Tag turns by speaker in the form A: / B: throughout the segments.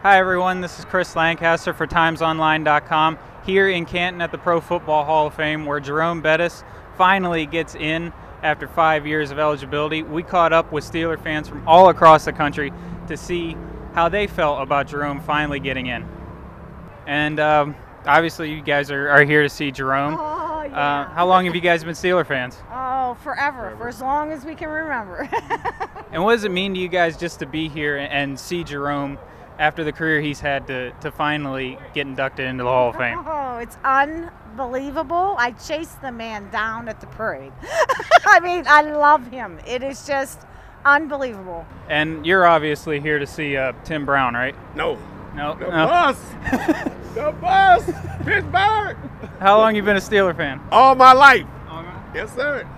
A: Hi everyone, this is Kris Lancaster for TimesOnline.com here in Canton at the Pro Football Hall of Fame where Jerome Bettis finally gets in after 5 years of eligibility. We caught up with Steeler fans from all across the country to see how they felt about Jerome finally getting in. And obviously you guys are here to see Jerome.
B: Oh, yeah.
A: How long have you guys been Steeler fans?
B: Oh, forever. For as long as we can remember.
A: And what does it mean to you guys just to be here and see Jerome after the career he's had to finally get inducted into the Hall of Fame?
B: Oh, it's unbelievable. I chased the man down at the parade. I mean, I love him. It is just unbelievable.
A: And you're obviously here to see Tim Brown, right?
C: No.
A: No.
C: The bus. The bus. Pittsburgh.
A: How long you been a Steeler fan?
C: All my life. Yes, sir.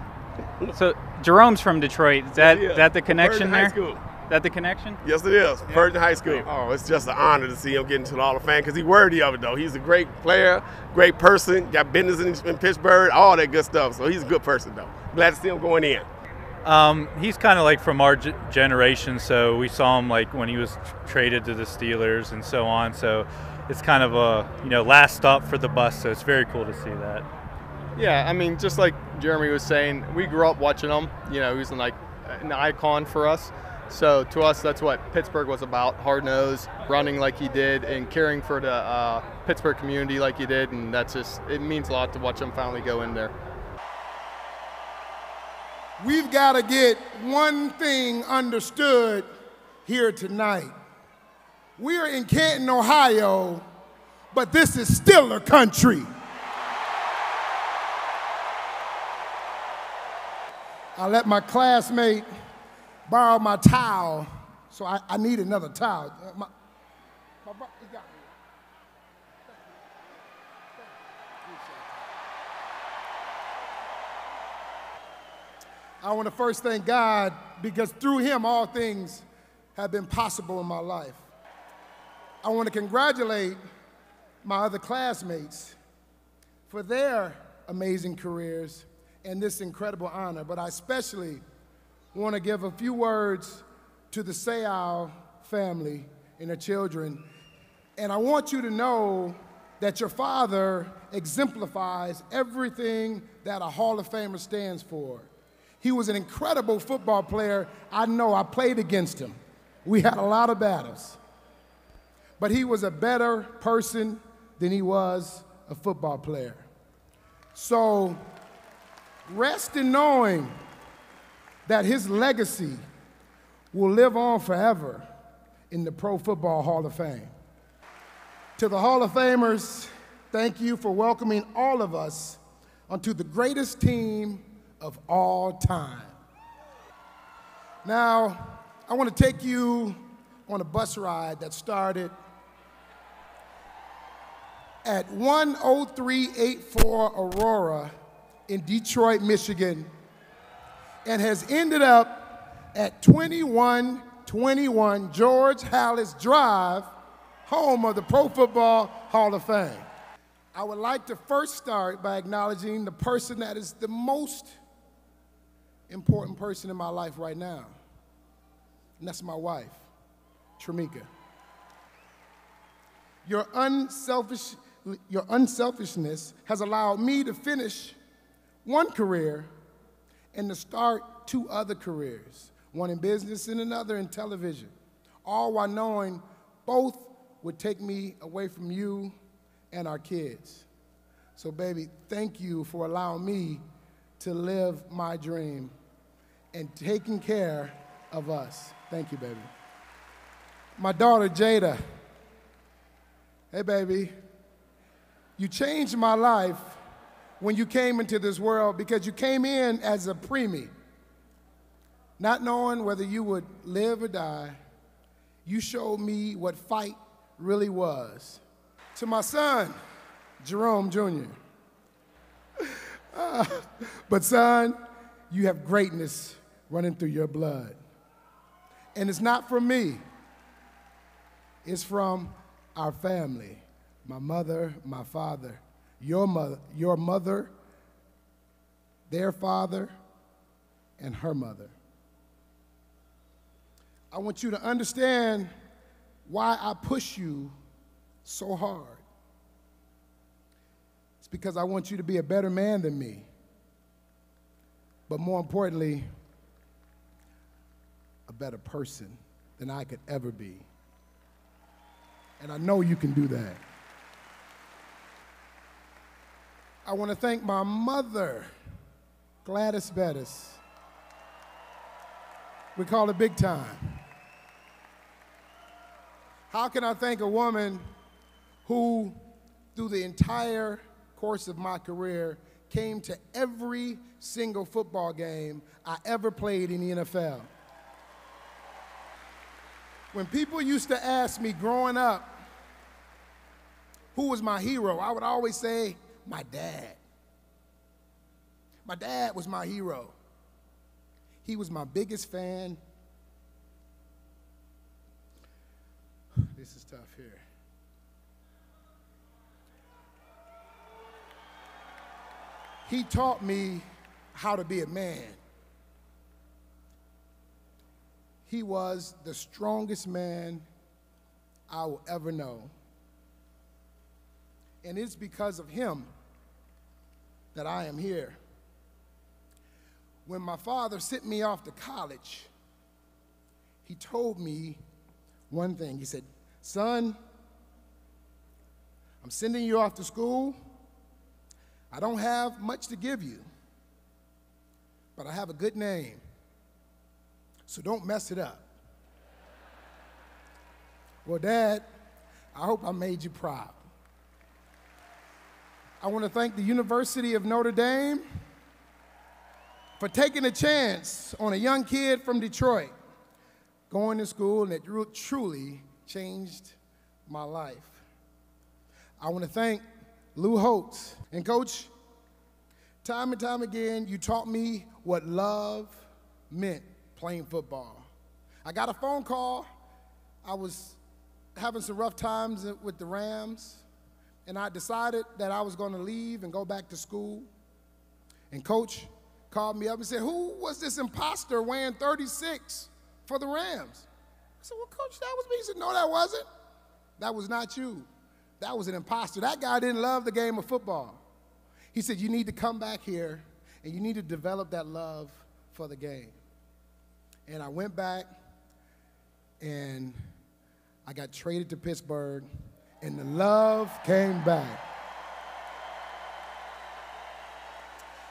A: So Jerome's from Detroit. Is that the connection there?
C: High school.
A: Is that the connection?
C: Yes, it is. Pershing High School. Oh, it's just an honor to see him get into the Hall of Fame because he's worthy of it, though. He's a great player, great person, got business in Pittsburgh, all that good stuff. So he's a good person, though. Glad to see him going in.
D: He's kind of like from our generation, so we saw him like when he was traded to the Steelers and so on. So it's kind of a last stop for the bus. So it's very cool to see that.
E: Yeah, I mean, just like Jeremy was saying, we grew up watching him. He was an icon for us. So to us, that's what Pittsburgh was about: hard-nosed, running like he did, and caring for the Pittsburgh community like he did. And it means a lot to watch him finally go in there.
F: We've got to get one thing understood here tonight. We are in Canton, Ohio, but this is Steeler country. I let my classmate borrow my towel, so I need another towel. He got me. I want to first thank God because through him all things have been possible in my life. I want to congratulate my other classmates for their amazing careers and this incredible honor, but I especially want to give a few words to the Sayal family and their children. And I want you to know that your father exemplifies everything that a Hall of Famer stands for. He was an incredible football player. I know, I played against him. We had a lot of battles. But he was a better person than he was a football player. So rest in knowing that his legacy will live on forever in the Pro Football Hall of Fame. To the Hall of Famers, thank you for welcoming all of us onto the greatest team of all time. Now, I want to take you on a bus ride that started at 10384 Aurora in Detroit, Michigan, and has ended up at 2121 George Hallis Drive, home of the Pro Football Hall of Fame. I would like to first start by acknowledging the person that is the most important person in my life right now, and that's my wife, Tramika. Your unselfishness has allowed me to finish one career and to start two other careers, one in business and another in television, all while knowing both would take me away from you and our kids. So baby, thank you for allowing me to live my dream and taking care of us. Thank you, baby. My daughter, Jada. Hey, baby. You changed my life when you came into this world because you came in as a preemie. Not knowing whether you would live or die, you showed me what fight really was. To my son, Jerome Jr. But son, you have greatness running through your blood. And it's not from me. It's from our family. My mother, my father, your mother, their father, and her mother. I want you to understand why I push you so hard. It's because I want you to be a better man than me. But more importantly, a better person than I could ever be. And I know you can do that. I want to thank my mother, Kris Bettis. We call it big time. How can I thank a woman who, through the entire course of my career, came to every single football game I ever played in the NFL? When people used to ask me growing up, who was my hero, I would always say, my dad. My dad was my hero. He was my biggest fan. This is tough here. He taught me how to be a man. He was the strongest man I will ever know. And it's because of him that I am here. When my father sent me off to college, he told me one thing. He said, son, I'm sending you off to school. I don't have much to give you, but I have a good name, so don't mess it up. Well, Dad, I hope I made you proud. I want to thank the University of Notre Dame for taking a chance on a young kid from Detroit going to school, and it truly changed my life. I want to thank Lou Holtz. And Coach, time and time again, you taught me what love meant playing football. I got a phone call. I was having some rough times with the Rams, and I decided that I was going to leave and go back to school. And Coach called me up and said, who was this imposter wearing 36 for the Rams? I said, well, Coach, that was me. He said, no, that wasn't. That was not you. That was an imposter. That guy didn't love the game of football. He said, you need to come back here and you need to develop that love for the game. And I went back and I got traded to Pittsburgh and the love came back.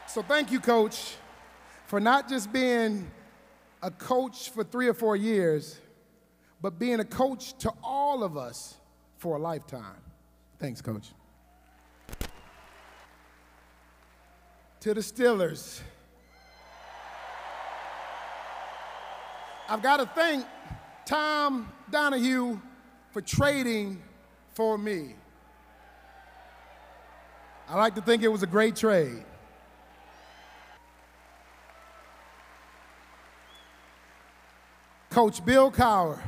F: So thank you, Coach, for not just being a coach for 3 or 4 years, but being a coach to all of us for a lifetime. Thanks, Coach. To the Steelers, I've got to thank Tom Donahue for trading for me. I like to think it was a great trade. Coach Bill Cowher.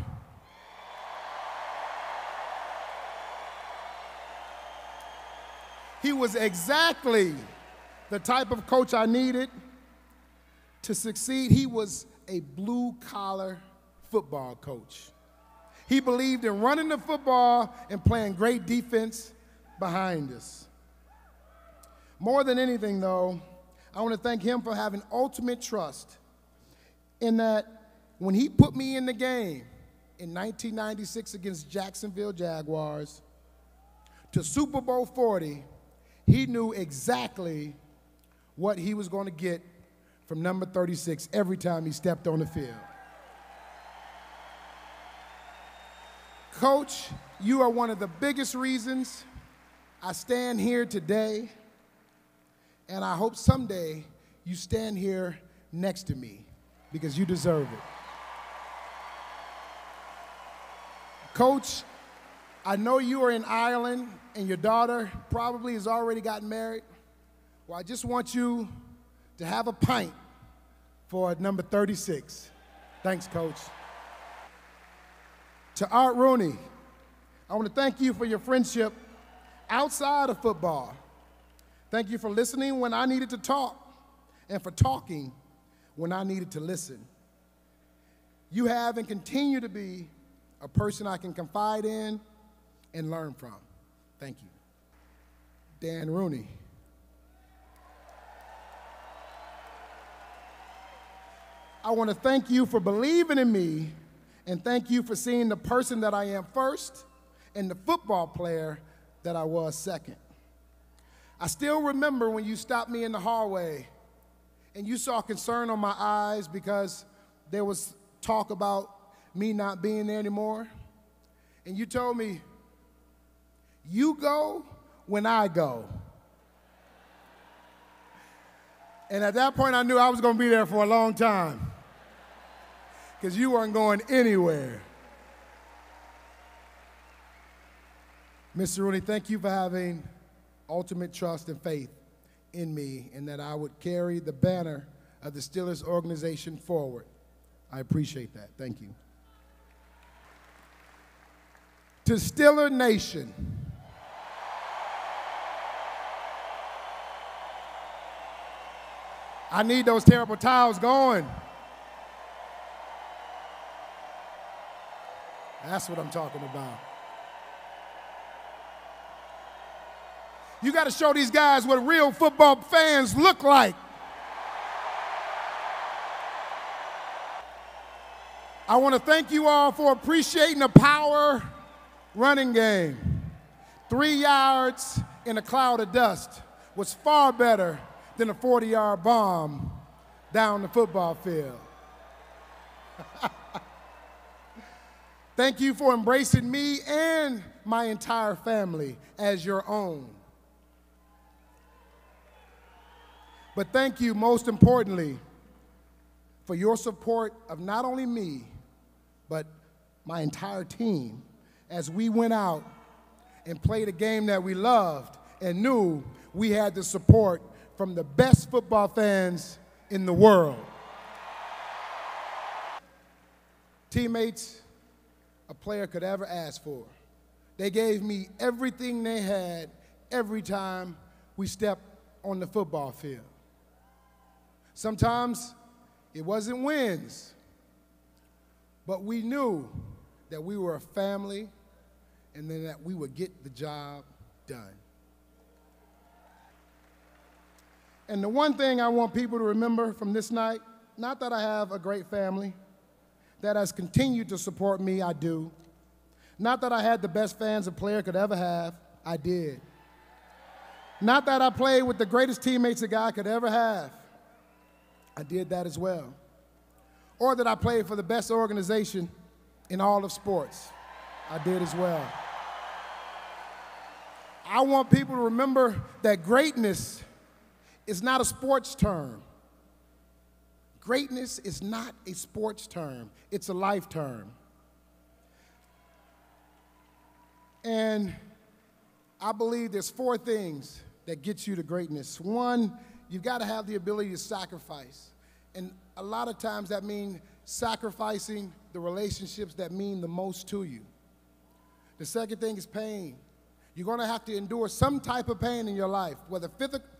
F: He was exactly the type of coach I needed to succeed. He was a blue-collar football coach. He believed in running the football and playing great defense behind us. More than anything, though, I want to thank him for having ultimate trust in that when he put me in the game in 1996 against Jacksonville Jaguars to Super Bowl 40, he knew exactly what he was going to get from number 36 every time he stepped on the field. Coach, you are one of the biggest reasons I stand here today, and I hope someday you stand here next to me because you deserve it. Coach, I know you are in Ireland and your daughter probably has already gotten married. Well, I just want you to have a pint for number 36. Thanks, Coach. To Art Rooney, I want to thank you for your friendship outside of football. Thank you for listening when I needed to talk and for talking when I needed to listen. You have and continue to be a person I can confide in and learn from. Thank you. Dan Rooney. I want to thank you for believing in me, and thank you for seeing the person that I am first and the football player that I was second. I still remember when you stopped me in the hallway and you saw concern on my eyes because there was talk about me not being there anymore. And you told me, you go when I go. And at that point, I knew I was going to be there for a long time because you weren't going anywhere. Mr. Rooney, thank you for having ultimate trust and faith in me and that I would carry the banner of the Steelers organization forward. I appreciate that. Thank you. To Steeler Nation, I need those terrible towels going. That's what I'm talking about. You got to show these guys what real football fans look like. I want to thank you all for appreciating the power running game. 3 yards in a cloud of dust was far better than a 40-yard bomb down the football field. Thank you for embracing me and my entire family as your own. But thank you, most importantly, for your support of not only me, but my entire team as we went out and played a game that we loved and knew we had the support from the best football fans in the world. Teammates a player could ever ask for. They gave me everything they had every time we stepped on the football field. Sometimes it wasn't wins, but we knew that we were a family and then that we would get the job done. And the one thing I want people to remember from this night, not that I have a great family that has continued to support me, I do. Not that I had the best fans a player could ever have, I did. Not that I played with the greatest teammates a guy could ever have, I did that as well. Or that I played for the best organization in all of sports, I did as well. I want people to remember that greatness is not a sports term. Greatness is not a sports term, it's a life term. And I believe there's 4 things that get you to greatness. One, you've got to have the ability to sacrifice. And a lot of times that means sacrificing the relationships that mean the most to you. The second thing is pain. You're going to have to endure some type of pain in your life, whether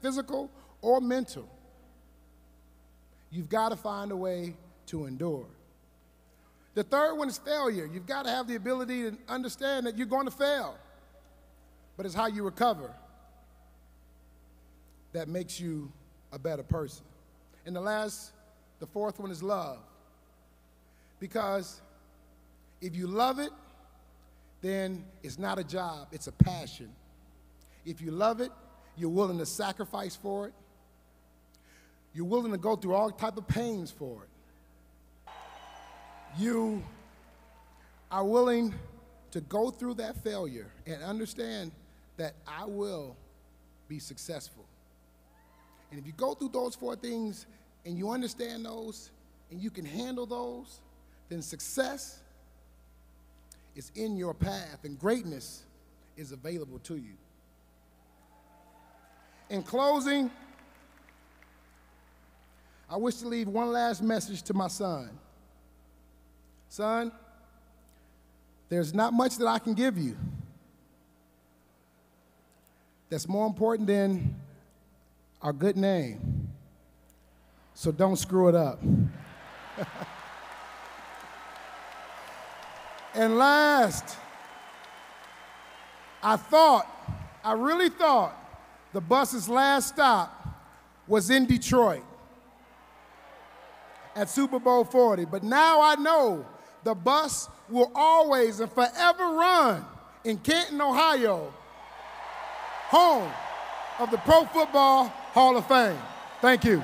F: physical or mental. You've got to find a way to endure. The third one is failure. You've got to have the ability to understand that you're going to fail, but it's how you recover that makes you a better person. And the fourth one is love. Because if you love it, then it's not a job, it's a passion. If you love it, you're willing to sacrifice for it. You're willing to go through all type of pains for it. You are willing to go through that failure and understand that I will be successful. And if you go through those 4 things and you understand those and you can handle those, then success is in your path and greatness is available to you. In closing, I wish to leave one last message to my son. Son, there's not much that I can give you that's more important than our good name. So don't screw it up. And last, I really thought the bus's last stop was in Detroit at Super Bowl 40. But now I know the bus will always and forever run in Canton, Ohio, home of the Pro Football Hall of Fame. Thank you.